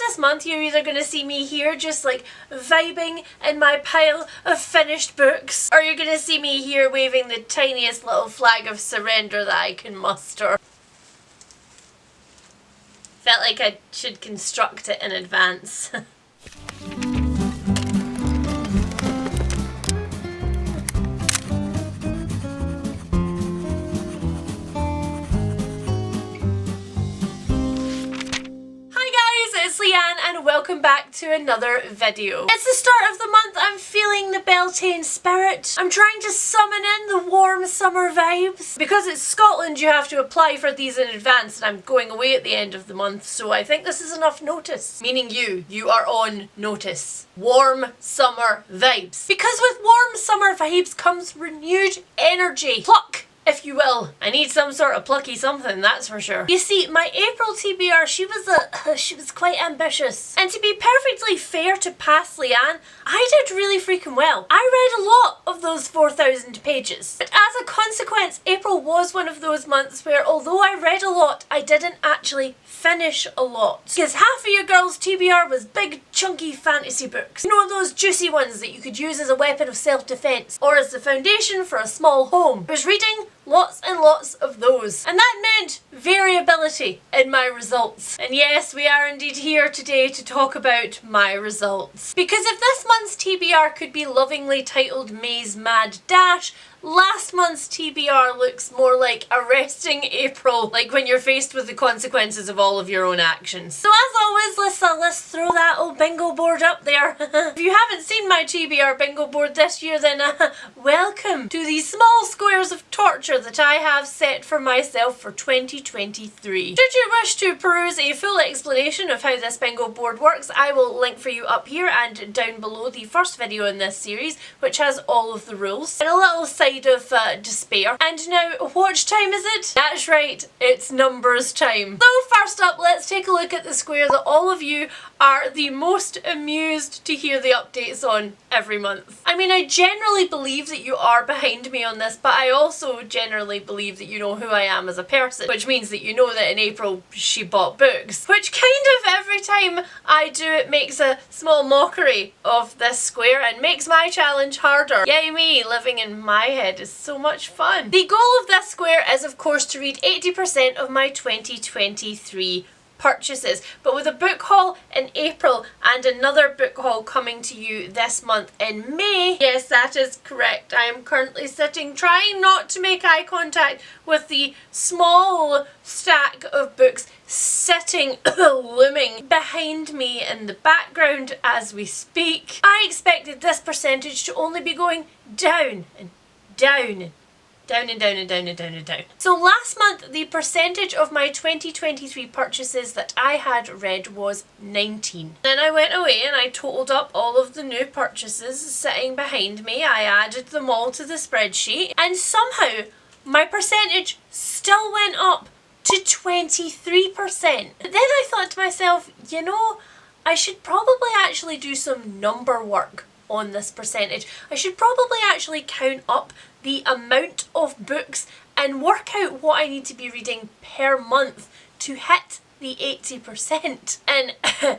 this month you're either going to see me here just like vibing in my pile of finished books, or you're going to see me here waving the tiniest little flag of surrender that I can muster. Felt like I should construct it in advance. And welcome back to another video. It's the start of the month. I'm feeling the Beltane spirit. I'm trying to summon in the warm summer vibes. Because it's Scotland, you have to apply for these in advance, and I'm going away at the end of the month, so I think this is enough notice. Meaning you are on notice. Warm summer vibes. Because with warm summer vibes comes renewed energy. Pluck, if you will. I need some sort of plucky something, that's for sure. You see, my April TBR, she was quite ambitious. And to be perfectly fair to past Leanne, I did really freaking well. I read a lot of those 4,000 pages. But as a consequence, April was one of those months where although I read a lot, I didn't actually finish a lot. Because half of your girls' TBR was big chunky fantasy books. You know, those juicy ones that you could use as a weapon of self-defense or as the foundation for a small home. I was reading lots and lots of those. And that meant variability in my results. And yes, we are indeed here today to talk about my results. Because if this month's TBR could be lovingly titled May's Mad Dash, last month's TBR looks more like Arresting April, like when you're faced with the consequences of all of your own actions. So as always, let's throw that old bingo board up there. If you haven't seen my TBR bingo board this year, then welcome to these small squares of torture that I have set for myself for 2023. Should you wish to peruse a full explanation of how this bingo board works, I will link for you up here and down below the first video in this series, which has all of the rules, and a little side of despair. And now, what time is it? That's right, it's numbers time. So first up, let's take a look at the square that all of you are the most amused to hear the updates on every month. I mean, I generally believe that you are behind me on this, but I also generally believe that you know who I am as a person, which means that you know that in April she bought books, which kind of every time I do it makes a small mockery of this square and makes my challenge harder. Yay me, living in my head is so much fun. The goal of this square is of course to read 80% of my 2023 purchases, but with a book haul in April and another book haul coming to you this month in May. Yes, that is correct. I am currently sitting trying not to make eye contact with the small stack of books sitting looming behind me in the background as we speak. I expected this percentage to only be going down and down and down and down and down and down and down. So last month, the percentage of my 2023 purchases that I had read was 19. Then I went away and I totaled up all of the new purchases sitting behind me. I added them all to the spreadsheet, and somehow my percentage still went up to 23%. But then I thought to myself, you know, I should probably actually do some number work on this percentage. I should probably actually count up the amount of books and work out what I need to be reading per month to hit the 80%. And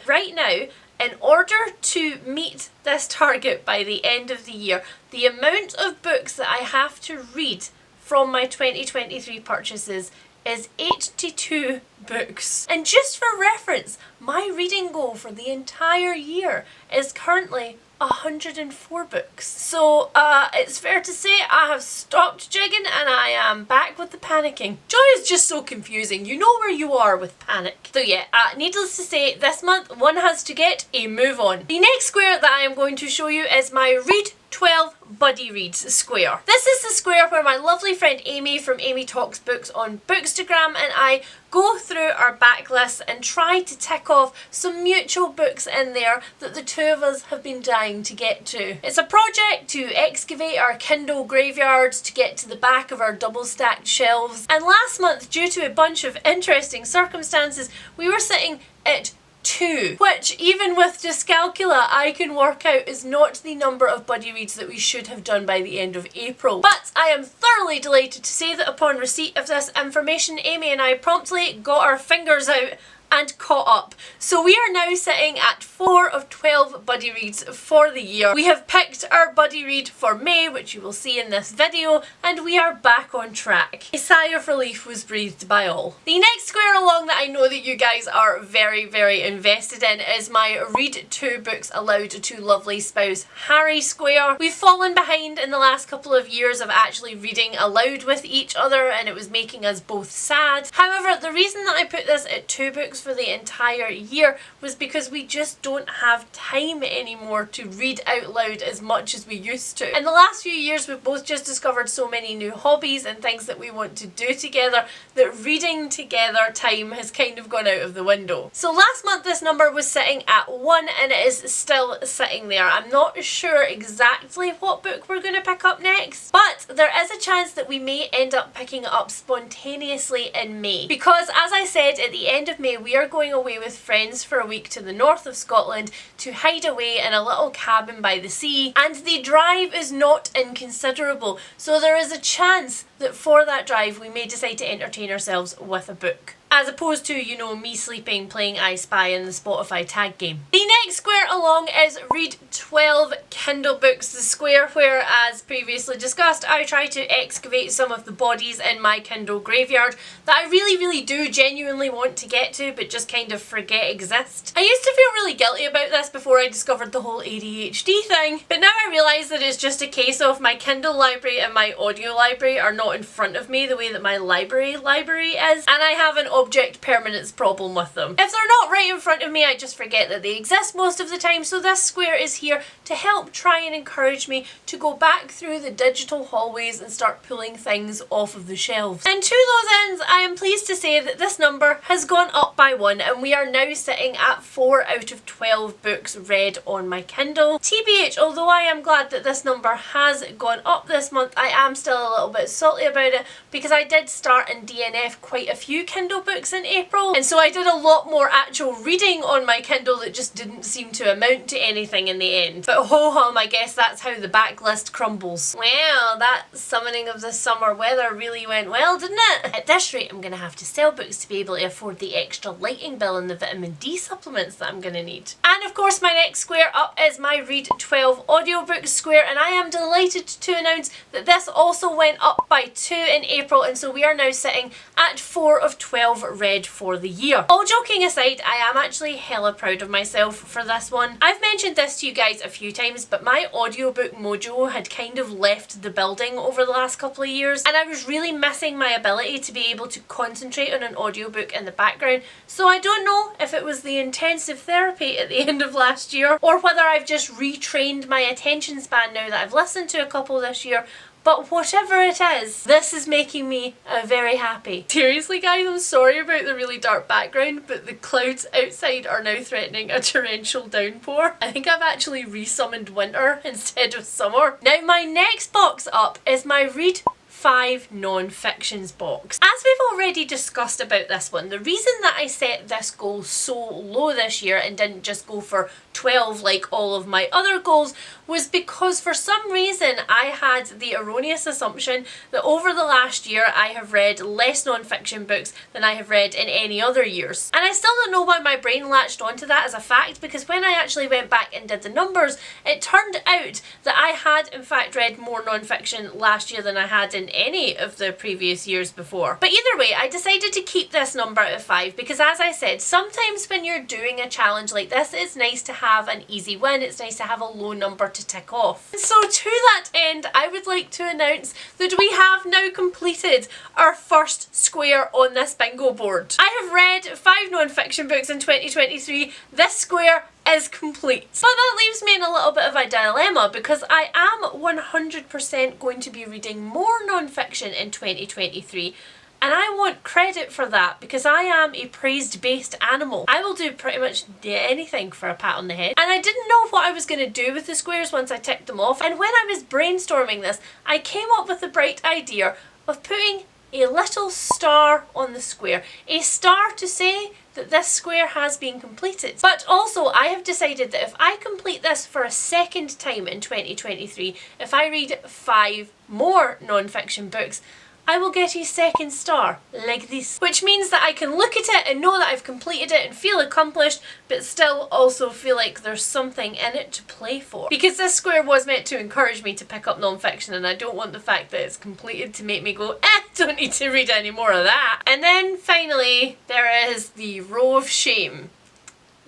right now, in order to meet this target by the end of the year, the amount of books that I have to read from my 2023 purchases is 82 books. And just for reference, my reading goal for the entire year is currently 104 books. So it's fair to say I have stopped jigging and I am back with the panicking. Joy is just so confusing. You know where you are with panic. So yeah, needless to say, this month one has to get a move on. The next square that I am going to show you is my Read 12 Buddy Reads square. This is the square where my lovely friend Amy from Amy Talks Books on Bookstagram and I go through our backlist and try to tick off some mutual books in there that the two of us have been dying to get to. It's a project to excavate our Kindle graveyards to get to the back of our double stacked shelves, and last month, due to a bunch of interesting circumstances, we were sitting at 2, which even with dyscalculia I can work out is not the number of buddy reads that we should have done by the end of April. But I am thoroughly delighted to say that upon receipt of this information, Amy and I promptly got our fingers out and caught up. So we are now sitting at 4 of 12 buddy reads for the year. We have picked our buddy read for May, which you will see in this video, and we are back on track. A sigh of relief was breathed by all. The next square along that I know that you guys are very, very invested in is my read 2 books aloud to lovely spouse Harry square. We've fallen behind in the last couple of years of actually reading aloud with each other, and it was making us both sad. However, the reason that I put this at 2 books for the entire year was because we just don't have time anymore to read out loud as much as we used to. In the last few years, we've both just discovered so many new hobbies and things that we want to do together that reading together time has kind of gone out of the window. So last month this number was sitting at 1 and it is still sitting there. I'm not sure exactly what book we're going to pick up next, but there is a chance that we may end up picking it up spontaneously in May, because as I said, at the end of May we are going away with friends for a week to the north of Scotland to hide away in a little cabin by the sea, and the drive is not inconsiderable, so there is a chance that for that drive we may decide to entertain ourselves with a book, as opposed to, you know, me sleeping, playing I Spy in the Spotify tag game. The next square along is read 12 Kindle books, the square where, as previously discussed, I try to excavate some of the bodies in my Kindle graveyard that I really do genuinely want to get to but just kind of forget exist. I used to feel really guilty about this before I discovered the whole ADHD thing, but now I realise that it's just a case of my Kindle library and my audio library are not in front of me the way that my library is, and I have an object permanence problem with them. If they're not right in front of me, I just forget that they exist most of the time, so this square is here to help try and encourage me to go back through the digital hallways and start pulling things off of the shelves. And to those ends, I am pleased to say that this number has gone up by 1 and we are now sitting at 4 out of 12 books read on my Kindle. TBH, although I am glad that this number has gone up this month, I am still a little bit salty about it because I did start and DNF quite a few Kindle books in April, and so I did a lot more actual reading on my Kindle that just didn't seem to amount to anything in the end. But ho hum, I guess that's how the backlist crumbles. Well, that summoning of the summer weather really went well, didn't it? At this rate, I'm gonna have to sell books to be able to afford the extra lighting bill and the vitamin D supplements that I'm gonna need. And of course, my next square up is my read 12 audiobook square, and I am delighted to announce that this also went up by 2 in April, and so we are now sitting at 4 of 12 read for the year. All joking aside, I am actually hella proud of myself for this one. I've mentioned this to you guys a few times, but my audiobook mojo had kind of left the building over the last couple of years, and I was really missing my ability to be able to concentrate on an audiobook in the background. So I don't know if it was the intensive therapy at the end of last year, or whether I've just retrained my attention span now that I've listened to a couple this year. But whatever it is, this is making me very happy. Seriously guys, I'm sorry about the really dark background, but the clouds outside are now threatening a torrential downpour. I think I've actually resummoned winter instead of summer. Now my next box up is my read 5 non-fictions box. As we've already discussed about this one, the reason that I set this goal so low this year and didn't just go for 12 like all of my other goals was because for some reason I had the erroneous assumption that over the last year I have read less non-fiction books than I have read in any other years. And I still don't know why my brain latched onto that as a fact, because when I actually went back and did the numbers, it turned out that I had in fact read more non-fiction last year than I had in any of the previous years before. But either way, I decided to keep this number at 5 because, as I said, sometimes when you're doing a challenge like this, it's nice to have an easy win. It's nice to have a low number to tick off. And so to that end, I would like to announce that we have now completed our first square on this bingo board. I have read 5 non-fiction books in 2023. This square is complete. But that leaves me in a little bit of a dilemma because I am 100% going to be reading more non-fiction in 2023, and I want credit for that because I am a praise-based animal. I will do pretty much anything for a pat on the head. And I didn't know what I was going to do with the squares once I ticked them off, and when I was brainstorming this, I came up with the bright idea of putting a little star on the square. A star to say that this square has been completed. But also I have decided that if I complete this for a second time in 2023, if I read 5 more non-fiction books, I will get a second star, like this. Which means that I can look at it and know that I've completed it and feel accomplished, but still also feel like there's something in it to play for. Because this square was meant to encourage me to pick up non-fiction, and I don't want the fact that it's completed to make me go, don't need to read any more of that. And then finally, there is the row of shame.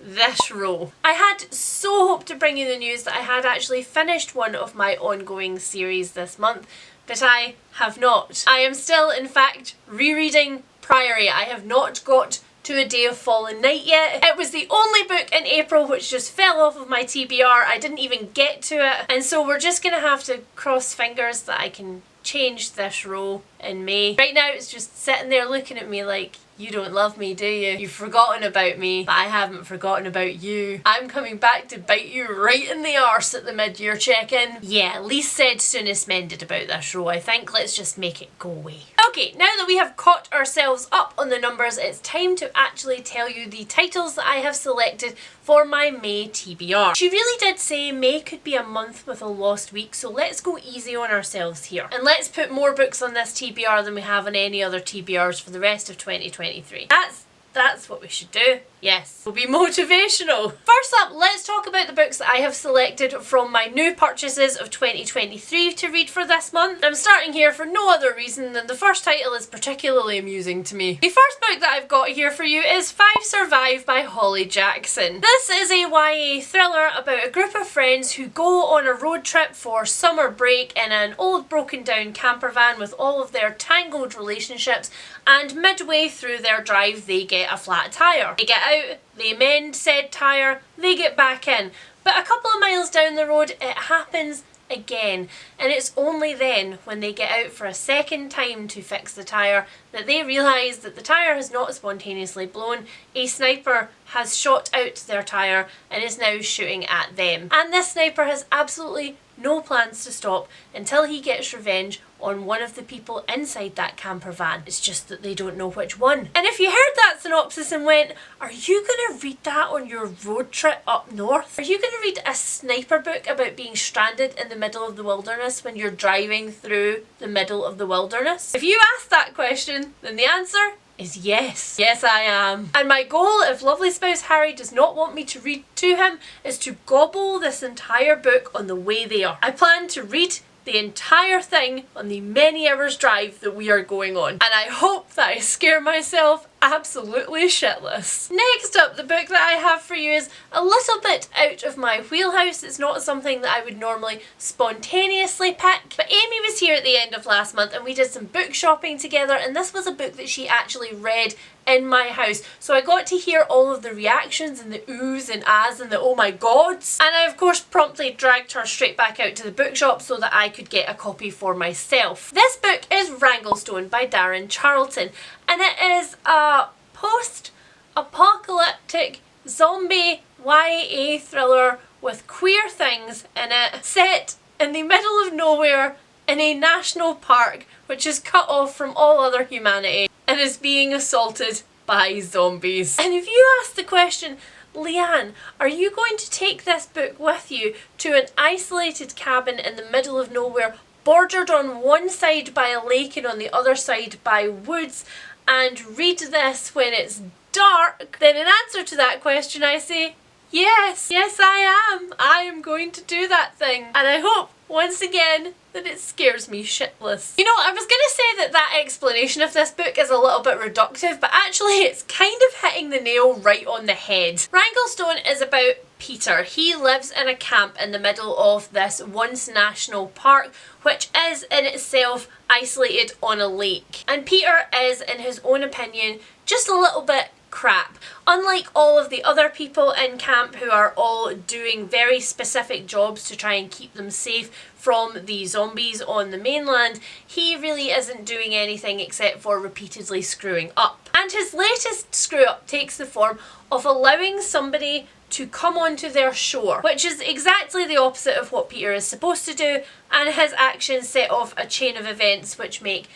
This row. I had so hoped to bring you the news that I had actually finished one of my ongoing series this month, but I have not. I am still, in fact, rereading Priory. I have not got to A Day of Fallen Night yet. It was the only book in April which just fell off of my TBR. I didn't even get to it, and so we're just gonna have to cross fingers that I can change this row in May. Right now it's just sitting there looking at me like, you don't love me, do you? You've forgotten about me, but I haven't forgotten about you. I'm coming back to bite you right in the arse at the mid-year check-in. Yeah, least said soonest mended about this row, I think. Let's just make it go away. Okay, now that we have caught ourselves up on the numbers, it's time to actually tell you the titles that I have selected for my May TBR. She really did say May could be a month with a lost week, so let's go easy on ourselves here. And let's put more books on this TBR than we have on any other TBRs for the rest of 2023. That's what we should do. Yes, we'll be motivational. First up, let's talk about the books that I have selected from my new purchases of 2023 to read for this month. I'm starting here for no other reason than the first title is particularly amusing to me. The first book that I've got here for you is 5 Survive by Holly Jackson. This is a YA thriller about a group of friends who go on a road trip for summer break in an old broken down camper van with all of their tangled relationships, and midway through their drive they get a flat tire. They get out, they mend said tire, they get back in. But a couple of miles down the road it happens again, and it's only then when they get out for a second time to fix the tire that they realise that the tire has not spontaneously blown. A sniper has shot out their tire and is now shooting at them. And this sniper has absolutely no plans to stop until he gets revenge on one of the people inside that camper van. It's just that they don't know which one. And if you heard that synopsis and went, are you gonna read that on your road trip up north? Are you gonna read a sniper book about being stranded in the middle of the wilderness when you're driving through the middle of the wilderness? If you ask that question, then the answer is yes. Yes, I am. And my goal, if lovely spouse Harry does not want me to read to him, is to gobble this entire book on the way there. I plan to read the entire thing on the many hours drive that we are going on, and I hope that I scare myself absolutely shitless. Next up, the book that I have for you is a little bit out of my wheelhouse. It's not something that I would normally spontaneously pick, but Amy was here at the end of last month and we did some book shopping together, and this was a book that she actually read in my house, so I got to hear all of the reactions and the oohs and ahs and the oh my gods, and I of course promptly dragged her straight back out to the bookshop so that I could get a copy for myself. This book is Wranglestone by Darren Charlton, and it is a post-apocalyptic zombie YA thriller with queer things in it, set in the middle of nowhere in a national park which is cut off from all other humanity and is being assaulted by zombies. And if you ask the question, Leanne, are you going to take this book with you to an isolated cabin in the middle of nowhere, bordered on one side by a lake and on the other side by woods, and read this when it's dark? Then in answer to that question I say, yes, yes I am. I am going to do that thing. And I hope, once again, that it scares me shitless. You know, I was gonna say that that explanation of this book is a little bit reductive, but actually it's kind of hitting the nail right on the head. Wranglestone is about Peter. He lives in a camp in the middle of this once national park, which is in itself isolated on a lake. And Peter is, in his own opinion, just a little bit crap. Unlike all of the other people in camp who are all doing very specific jobs to try and keep them safe from the zombies on the mainland, he really isn't doing anything except for repeatedly screwing up. And his latest screw up takes the form of allowing somebody to come onto their shore, which is exactly the opposite of what Peter is supposed to do, and his actions set off a chain of events which make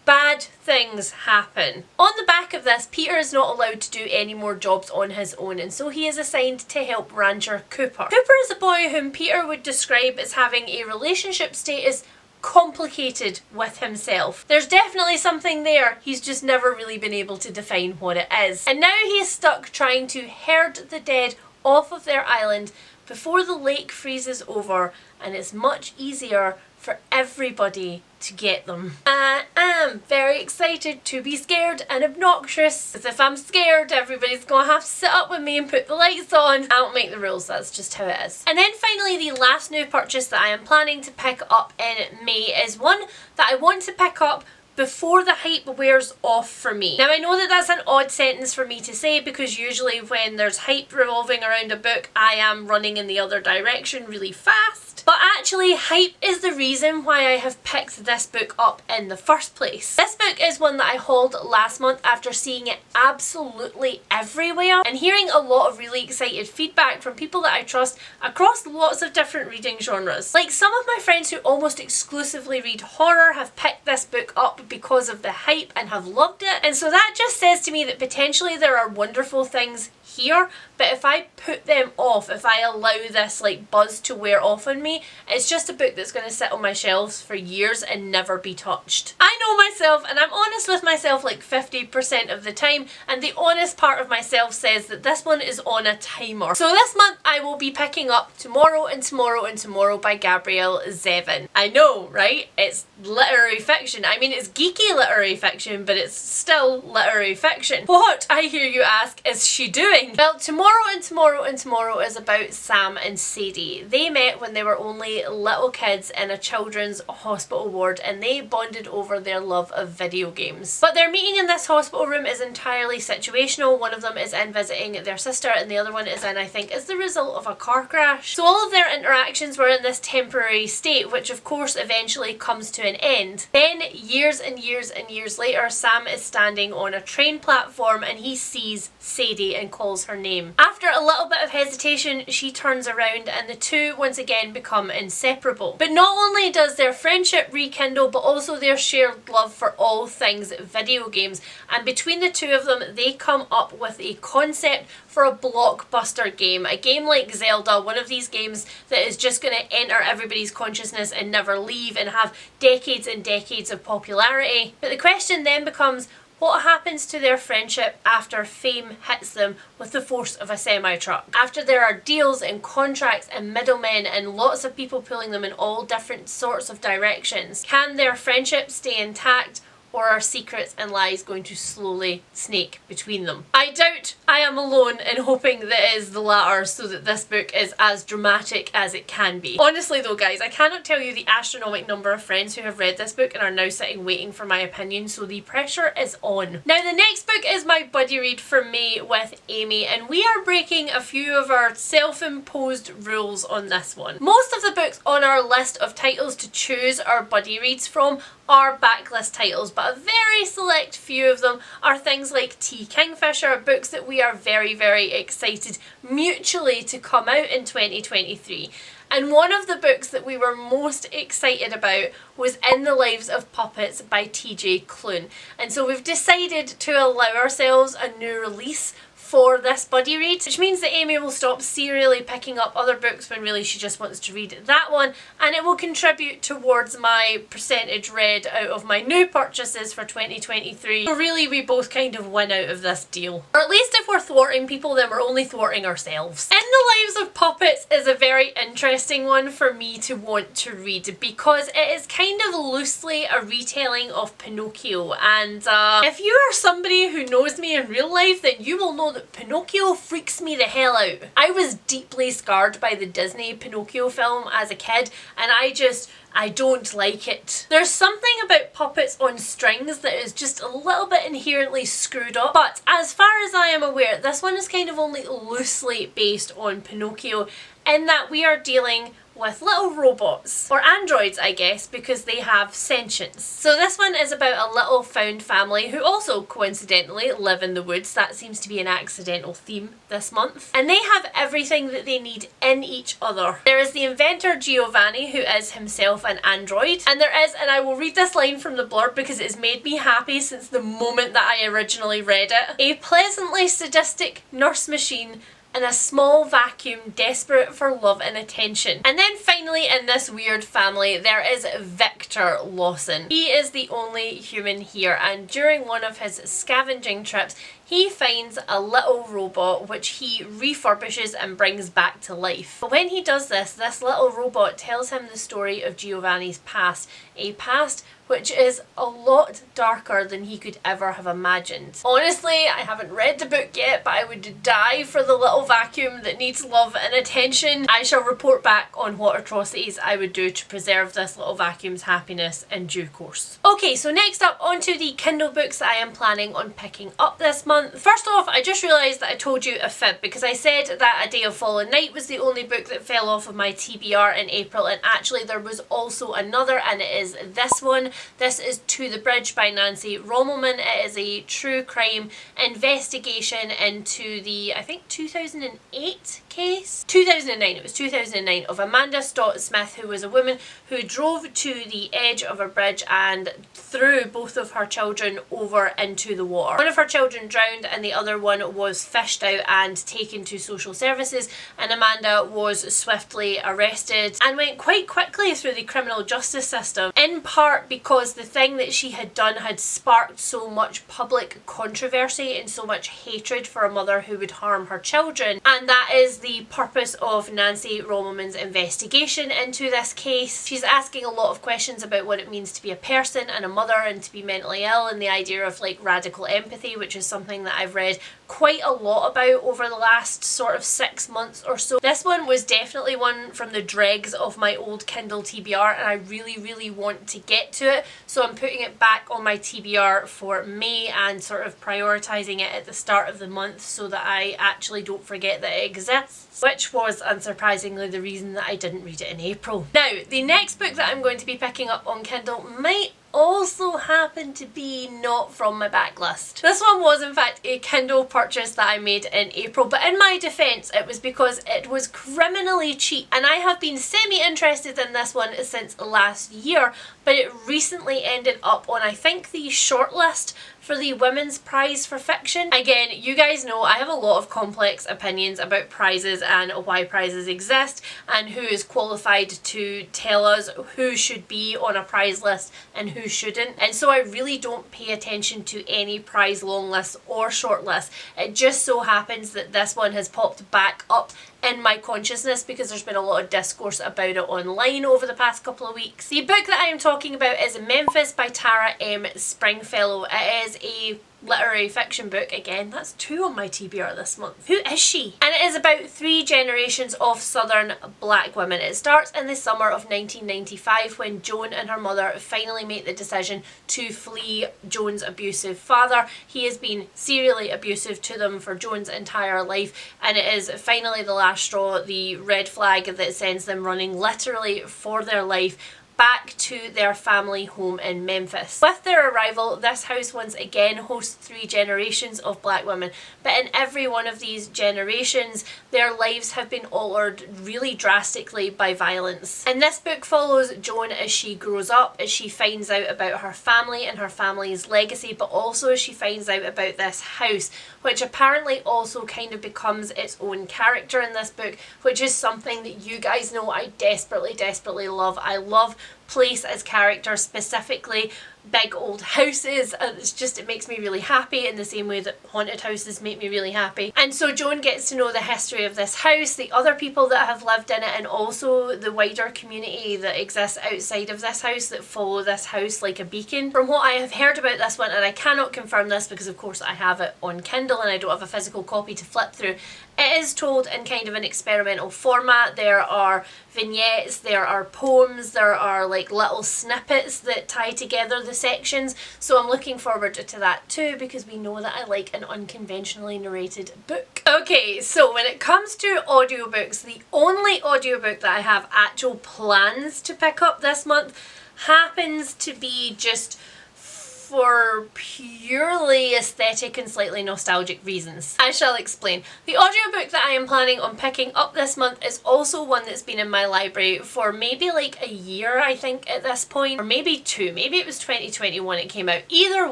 bad things happen. On the back of this, Peter is not allowed to do any more jobs on his own, and so he is assigned to help rancher Cooper. Cooper is a boy whom Peter would describe as having a relationship status complicated with himself. There's definitely something there, he's just never really been able to define what it is. And now he is stuck trying to herd the dead off of their island before the lake freezes over, and it's much easier for everybody to get them. I am very excited to be scared and obnoxious, because if I'm scared, everybody's gonna have to sit up with me and put the lights on. I don't make the rules, that's just how it is. And then finally, the last new purchase that I am planning to pick up in May is one that I want to pick up before the hype wears off for me. Now I know that that's an odd sentence for me to say, because usually when there's hype revolving around a book, I am running in the other direction really fast. But actually, hype is the reason why I have picked this book up in the first place. This book is one that I hauled last month after seeing it absolutely everywhere and hearing a lot of really excited feedback from people that I trust across lots of different reading genres. Like some of my friends who almost exclusively read horror have picked this book up because of the hype and have loved it. And so that just says to me that potentially there are wonderful things here, but if I put them off, if I allow this like buzz to wear off on me, it's just a book that's going to sit on my shelves for years and never be touched. I know myself, and I'm honest with myself like 50% of the time, and the honest part of myself says that this one is on a timer. So this month I will be picking up Tomorrow and Tomorrow and Tomorrow by Gabrielle Zevin. I know, right? It's literary fiction. I mean, it's geeky literary fiction, but it's still literary fiction. What, I hear you ask, is she doing? Well, Tomorrow and Tomorrow and Tomorrow is about Sam and Sadie. They met when they were only little kids in a children's hospital ward, and they bonded over their love of video games. But their meeting in this hospital room is entirely situational. One of them is in visiting their sister, and the other one is in, I think, as the result of a car crash. So all of their interactions were in this temporary state, which of course eventually comes to an end. Then years and years and years later, Sam is standing on a train platform and he sees Sadie and calls her name. After a little bit of hesitation, she turns around and the two once again become inseparable. But not only does their friendship rekindle, but also their shared love for all things video games. And between the two of them, they come up with a concept for a blockbuster game. A game like Zelda, one of these games that is just going to enter everybody's consciousness and never leave and have decades and decades of popularity. But the question then becomes, what happens to their friendship after fame hits them with the force of a semi-truck? After there are deals and contracts and middlemen and lots of people pulling them in all different sorts of directions, can their friendship stay intact, or are secrets and lies going to slowly snake between them? I doubt I am alone in hoping that it is the latter, so that this book is as dramatic as it can be. Honestly though guys, I cannot tell you the astronomical number of friends who have read this book and are now sitting waiting for my opinion, so the pressure is on. Now the next book is my buddy read for May with Amy, and we are breaking a few of our self-imposed rules on this one. Most of the books on our list of titles to choose our buddy reads from are backlist titles, but a very select few of them are things like Kingfisher, books that we are very, very excited mutually to come out in 2023. And one of the books that we were most excited about was In the Lives of Puppets by TJ Klune. And so we've decided to allow ourselves a new release for this buddy read, which means that Amy will stop serially picking up other books when really she just wants to read that one, and it will contribute towards my percentage read out of my new purchases for 2023. So really we both kind of win out of this deal. Or at least if we're thwarting people, then we're only thwarting ourselves. In the Lives of Puppets is a very interesting one for me to want to read, because it is kind of loosely a retelling of Pinocchio, and if you are somebody who knows me in real life, then you will know that Pinocchio freaks me the hell out. I was deeply scarred by the Disney Pinocchio film as a kid, and I don't like it. There's something about puppets on strings that is just a little bit inherently screwed up, but as far as I am aware, this one is kind of only loosely based on Pinocchio, in that we are dealing with little robots, or androids I guess, because they have sentience. So this one is about a little found family who also coincidentally live in the woods. That seems to be an accidental theme this month. And they have everything that they need in each other. There is the inventor Giovanni, who is himself an android, and there is, and I will read this line from the blurb because it has made me happy since the moment that I originally read it, a pleasantly sadistic nurse machine in a small vacuum desperate for love and attention. And then finally in this weird family there is Victor Lawson. He is the only human here, and during one of his scavenging trips he finds a little robot which he refurbishes and brings back to life. But when he does this, this little robot tells him the story of Giovanni's past, a past which is a lot darker than he could ever have imagined. Honestly, I haven't read the book yet, but I would die for the little vacuum that needs love and attention. I shall report back on what atrocities I would do to preserve this little vacuum's happiness in due course. Okay, so next up onto the Kindle books that I am planning on picking up this month. First off, I just realised that I told you a fib because I said that A Day of Fallen Night was the only book that fell off of my TBR in April, and actually there was also another, and it is this one. This is To the Bridge by Nancy Rommelmann. It is a true crime investigation into the, I think, 2008 case? 2009, it was 2009, of Amanda Stott Smith, who was a woman who drove to the edge of a bridge and threw both of her children over into the water. One of her children drowned and the other one was fished out and taken to social services, and Amanda was swiftly arrested and went quite quickly through the criminal justice system, in part because the thing that she had done had sparked so much public controversy and so much hatred for a mother who would harm her children. And that is the purpose of Nancy Rommelmann's investigation into this case. She's asking a lot of questions about what it means to be a person and a mother and to be mentally ill, and the idea of like radical empathy, which is something that I've read quite a lot about over the last sort of 6 months or so. This one was definitely one from the dregs of my old Kindle TBR, and I really want to get to it, so I'm putting it back on my TBR for May and sort of prioritising it at the start of the month so that I actually don't forget that it exists, which was unsurprisingly the reason that I didn't read it in April. Now, the next book that I'm going to be picking up on Kindle might also happen to be not from my backlist. This one was in fact a Kindle purchase that I made in April, but in my defence it was because it was criminally cheap, and I have been semi-interested in this one since last year, but it recently ended up on, I think, the shortlist for the Women's Prize for Fiction. Again, you guys know I have a lot of complex opinions about prizes and why prizes exist and who is qualified to tell us who should be on a prize list and who shouldn't, and so I really don't pay attention to any prize long lists or short lists. It just so happens that this one has popped back up in my consciousness because there's been a lot of discourse about it online over the past couple of weeks. The book that I am talking about is Memphis by Tara M. Stringfellow. It is a literary fiction book. Again, that's 2 on my TBR this month. Who is she? And it is about 3 generations of southern black women. It starts in the summer of 1995 when Joan and her mother finally make the decision to flee Joan's abusive father. He has been serially abusive to them for Joan's entire life, and it is finally the last straw, the red flag that sends them running literally for their life back to their family home in Memphis. With their arrival, this house once again hosts 3 generations of black women, but in every one of these generations their lives have been altered really drastically by violence. And this book follows Joan as she grows up, as she finds out about her family and her family's legacy, but also as she finds out about this house, which apparently also kind of becomes its own character in this book, which is something that you guys know I desperately love. I love place as characters, specifically big old houses. It makes me really happy in the same way that haunted houses make me really happy. And so Joan gets to know the history of this house, the other people that have lived in it, and also the wider community that exists outside of this house that follow this house like a beacon. From what I have heard about this one, and I cannot confirm this because of course I have it on Kindle and I don't have a physical copy to flip through, it is told in kind of an experimental format. There are vignettes, there are poems, there are like little snippets that tie together the sections, so I'm looking forward to that too because we know that I like an unconventionally narrated book. Okay, so when it comes to audiobooks, the only audiobook that I have actual plans to pick up this month happens to be just for purely aesthetic and slightly nostalgic reasons. I shall explain. The audiobook that I am planning on picking up this month is also one that's been in my library for maybe like a year, I think, at this point, or maybe 2. Maybe it was 2021 it came out. Either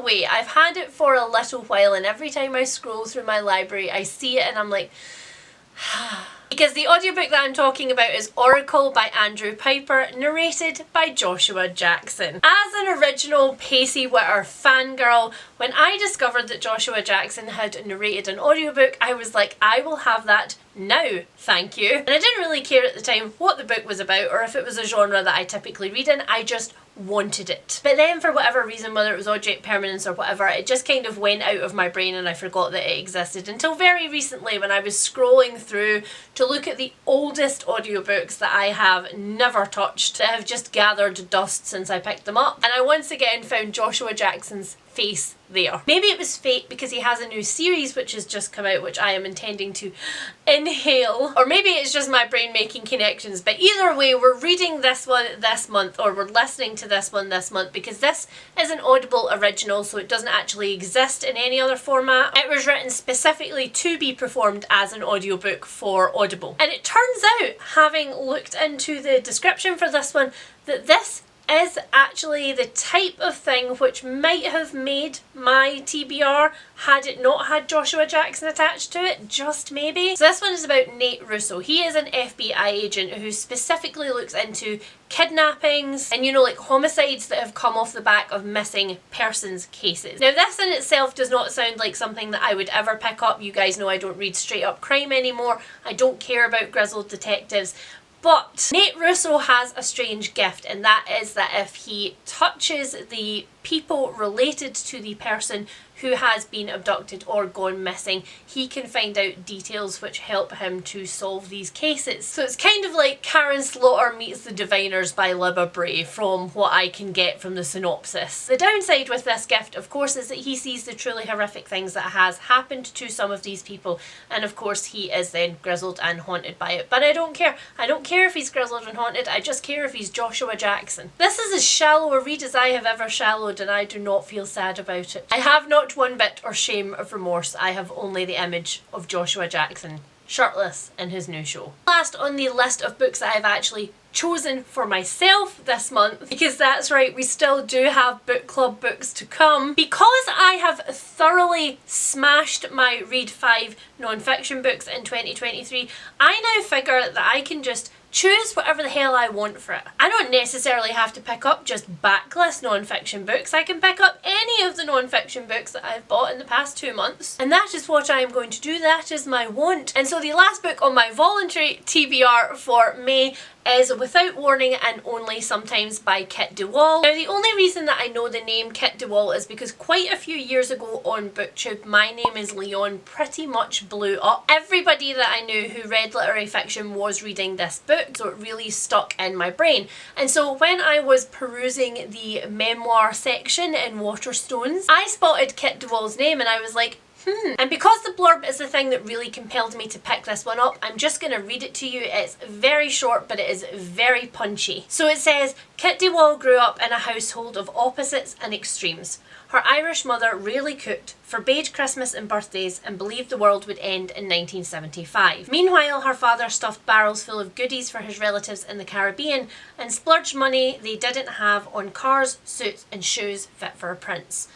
way, I've had it for a little while, and every time I scroll through my library I see it and I'm like, Because the audiobook that I'm talking about is Oracle by Andrew Piper, narrated by Joshua Jackson. As an original Pacey Witter fangirl, when I discovered that Joshua Jackson had narrated an audiobook, I was like, I will have that now, thank you. And I didn't really care at the time what the book was about or if it was a genre that I typically read in, I just wanted it. But then for whatever reason, whether it was object permanence or whatever, it just kind of went out of my brain and I forgot that it existed until very recently when I was scrolling through to look at the oldest audiobooks that I have never touched, that have just gathered dust since I picked them up. And I once again found Joshua Jackson's face there. Maybe it was fate because he has a new series which has just come out which I am intending to inhale, or maybe it's just my brain making connections, but either way we're reading this one this month, or we're listening to this one this month, because this is an Audible original, so it doesn't actually exist in any other format. It was written specifically to be performed as an audiobook for Audible. And it turns out, having looked into the description for this one, that this is actually the type of thing which might have made my TBR had it not had Joshua Jackson attached to it, just maybe. So this one is about Nate Russo. He is an FBI agent who specifically looks into kidnappings and, you know, like homicides that have come off the back of missing persons cases. Now this in itself does not sound like something that I would ever pick up. You guys know I don't read straight up crime anymore. I don't care about grizzled detectives. But Nate Russo has a strange gift, and that is that if he touches the people related to the person who has been abducted or gone missing, he can find out details which help him to solve these cases. So it's kind of like Karen Slaughter meets the Diviners by Libba Bray from what I can get from the synopsis. The downside with this gift, of course, is that he sees the truly horrific things that has happened to some of these people, and of course he is then grizzled and haunted by it. But I don't care. I don't care if he's grizzled and haunted, I just care if he's Joshua Jackson. This is as shallow a read as I have ever shallowed, and I do not feel sad about it. I have not one bit or shame of remorse. I have only the image of Joshua Jackson shirtless in his new show. Last on the list of books that I've actually chosen for myself this month, because that's right, we still do have book club books to come, because I have thoroughly smashed my Read 5 non-fiction books in 2023, I now figure that I can just choose whatever the hell I want for it. I don't necessarily have to pick up just backlist non-fiction books. I can pick up any of the non-fiction books that I've bought in the past 2 months. And that is what I am going to do. That is my want. And so the last book on my voluntary TBR for May is Without Warning and Only Sometimes by Kit de Waal. Now the only reason that I know the name Kit de Waal is because quite a few years ago on BookTube, My Name is Leon pretty much blew up. Everybody that I knew who read literary fiction was reading this book, so it really stuck in my brain. And so when I was perusing the memoir section in Waterstones, I spotted Kit de Waal's name and I was like, And because the blurb is the thing that really compelled me to pick this one up, I'm just going to read it to you. It's very short, but it is very punchy. So it says, Kit de Waal grew up in a household of opposites and extremes. Her Irish mother rarely cooked, forbade Christmas and birthdays, and believed the world would end in 1975. Meanwhile, her father stuffed barrels full of goodies for his relatives in the Caribbean and splurged money they didn't have on cars, suits and shoes fit for a prince.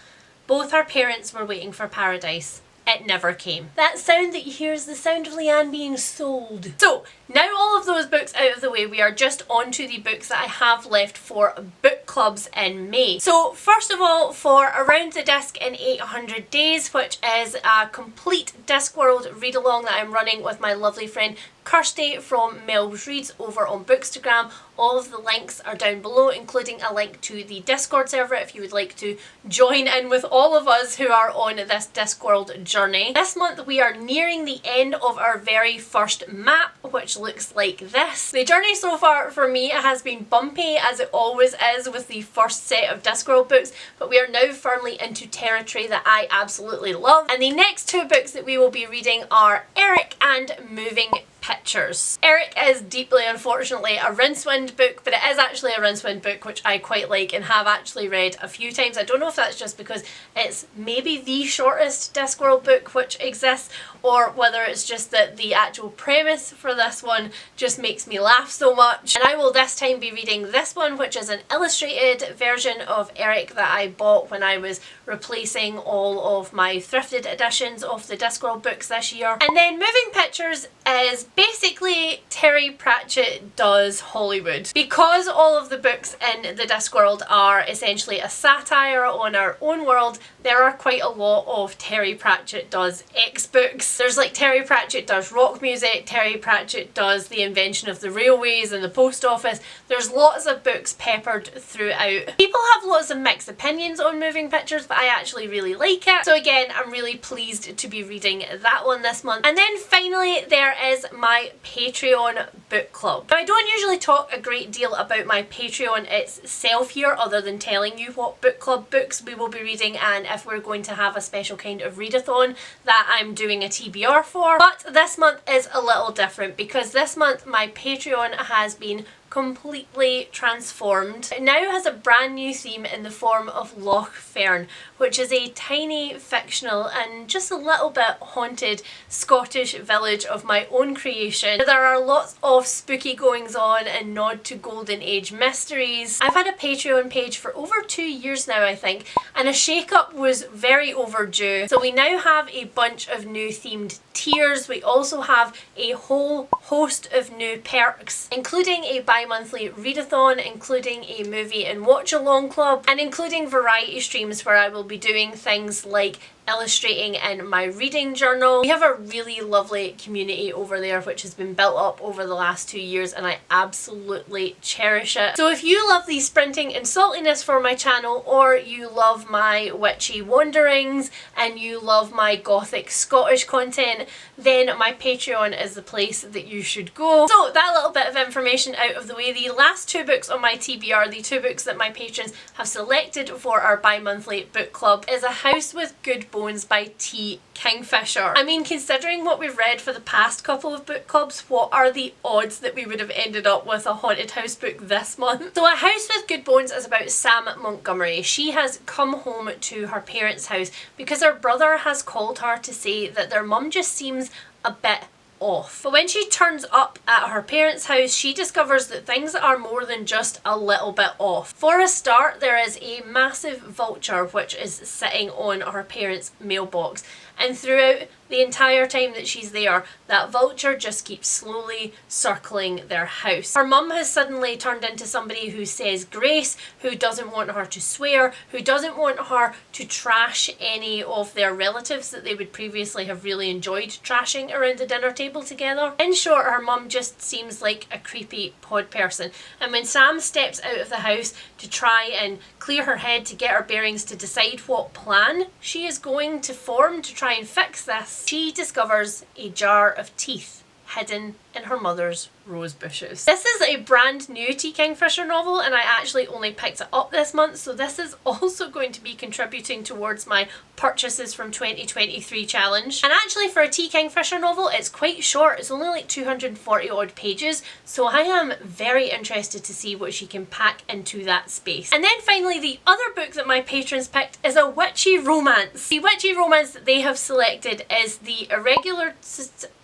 Both her parents were waiting for paradise. It never came. That sound that you hear is the sound of Leanne being sold. So, now all of those books out of the way, we are just on to the books that I have left for book clubs in May. So, first of all, for Around the Disc in 800 Days, which is a complete Discworld read-along that I'm running with my lovely friend Kirsty from Mel's Reads over on Bookstagram. All of the links are down below, including a link to the Discord server if you would like to join in with all of us who are on this Discworld journey. This month we are nearing the end of our very first map, which looks like this. The journey so far for me has been bumpy, as it always is with the first set of Discworld books, but we are now firmly into territory that I absolutely love. And the next two books that we will be reading are Eric and Moving Pictures. Eric is deeply, unfortunately, a Rincewind book, but it is actually a Rincewind book which I quite like and have actually read a few times. I don't know if that's just because it's maybe the shortest Discworld book which exists, or whether it's just that the actual premise for this one just makes me laugh so much. And I will this time be reading this one, which is an illustrated version of Eric that I bought when I was replacing all of my thrifted editions of the Discworld books this year. And then Moving Pictures is basically Terry Pratchett does Hollywood. Because all of the books in the Discworld are essentially a satire on our own world, there are quite a lot of Terry Pratchett does X books. There's like Terry Pratchett does rock music, Terry Pratchett does the invention of the railways and the post office. There's lots of books peppered throughout. People have lots of mixed opinions on Moving Pictures, but I actually really like it. So again, I'm really pleased to be reading that one this month. And then finally, there is my Patreon book club. Now, I don't usually talk a great deal about my Patreon itself here, other than telling you what book club books we will be reading and if we're going to have a special kind of readathon that I'm doing a TBR for. But this month is a little different because this month my Patreon has been completely transformed. It now has a brand new theme in the form of Loch Fern, which is a tiny, fictional and just a little bit haunted Scottish village of my own creation. There are lots of spooky goings on and nod to Golden Age mysteries. I've had a Patreon page for over 2 years now, I think, and a shake-up was very overdue. So we now have a bunch of new themed tiers. We also have a whole host of new perks, including a bi-monthly readathon, including a movie and watch along club, and including variety streams where I will be doing things like illustrating in my reading journal. We have a really lovely community over there which has been built up over the last 2 years and I absolutely cherish it. So if you love the sprinting and saltiness for my channel, or you love my witchy wanderings and you love my gothic Scottish content, then my Patreon is the place that you should go. So that little bit of information out of the way, the last 2 books on my TBR, the 2 books that my patrons have selected for our bi-monthly book club, is A House with Good Bones by Kingfisher. I mean, considering what we've read for the past couple of book clubs, what are the odds that we would have ended up with a haunted house book this month? So A House with Good Bones is about Sam Montgomery. She has come home to her parents' house because her brother has called her to say that their mum just seems a bit off. But when she turns up at her parents' house, she discovers that things are more than just a little bit off. For a start, there is a massive vulture which is sitting on her parents' mailbox, and throughout the entire time that she's there, that vulture just keeps slowly circling their house. Her mum has suddenly turned into somebody who says grace, who doesn't want her to swear, who doesn't want her to trash any of their relatives that they would previously have really enjoyed trashing around the dinner table together. In short, her mum just seems like a creepy pod person. And when Sam steps out of the house to try and clear her head to get her bearings to decide what plan she is going to form to try and fix this, she discovers a jar of teeth hidden in her mother's rose bushes. This is a brand new T. Kingfisher novel and I actually only picked it up this month, so this is also going to be contributing towards my purchases from 2023 challenge. And actually for a T. Kingfisher novel, it's quite short. It's only like 240 odd pages, so I am very interested to see what she can pack into that space. And then finally, the other book that my patrons picked is a witchy romance. The witchy romance that they have selected is the Irregular,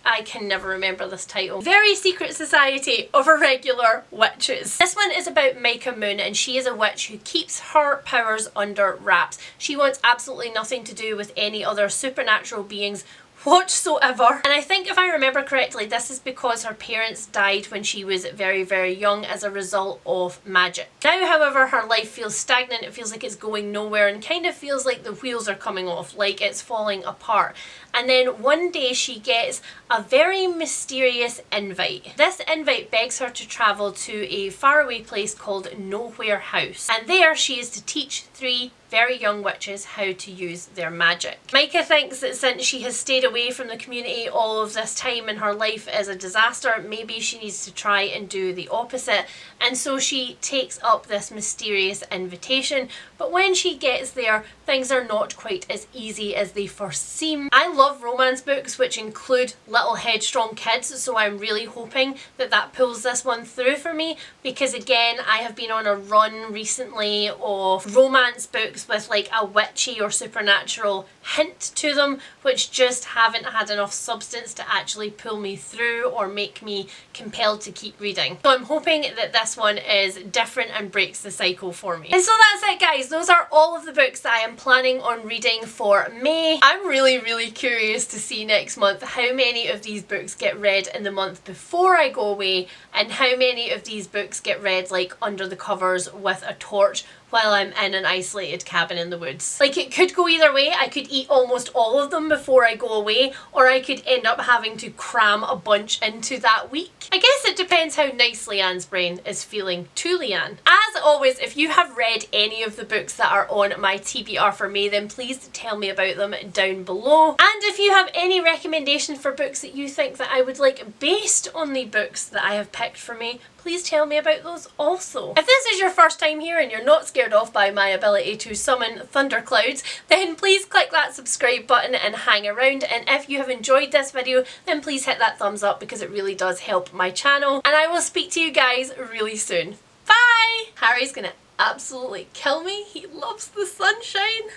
I can never remember this title, Very Secret Society of Irregular Witches. This one is about Micah Moon, and she is a witch who keeps her powers under wraps. She wants absolutely nothing to do with any other supernatural beings whatsoever. And I think if I remember correctly, this is because her parents died when she was very, very young as a result of magic. Now, however, her life feels stagnant, it feels like it's going nowhere, and kind of feels like the wheels are coming off, like it's falling apart. And then one day she gets a very mysterious invite. This invite begs her to travel to a faraway place called Nowhere House. And there she is to teach 3 very young witches how to use their magic. Micah thinks that since she has stayed away from the community all of this time and her life is a disaster, maybe she needs to try and do the opposite, and so she takes up this mysterious invitation. But when she gets there, things are not quite as easy as they first seem. I love romance books which include little headstrong kids, so I'm really hoping that that pulls this one through for me, because again, I have been on a run recently of romance books with like a witchy or supernatural hint to them, which just haven't had enough substance to actually pull me through or make me compelled to keep reading. So I'm hoping that this one is different and breaks the cycle for me. And so that's it, guys. Those are all of the books that I am planning on reading for May. I'm really curious to see next month how many of these books get read in the month before I go away, and how many of these books get read like under the covers with a torch while I'm in an isolated cabin in the woods. Like, it could go either way. I could eat almost all of them before I go away, or I could end up having to cram a bunch into that week. I guess it depends how nice Leanne's brain is feeling to Leanne. As always, if you have read any of the books that are on my TBR for May, then please tell me about them down below. And if you have any recommendations for books that you think that I would like based on the books that I have picked for May, please tell me about those also. If this is your first time here and you're not scared off by my ability to summon thunderclouds, then please click that subscribe button and hang around. And if you have enjoyed this video, then please hit that thumbs up, because it really does help my channel. And I will speak to you guys really soon. Bye! Harry's gonna absolutely kill me. He loves the sunshine.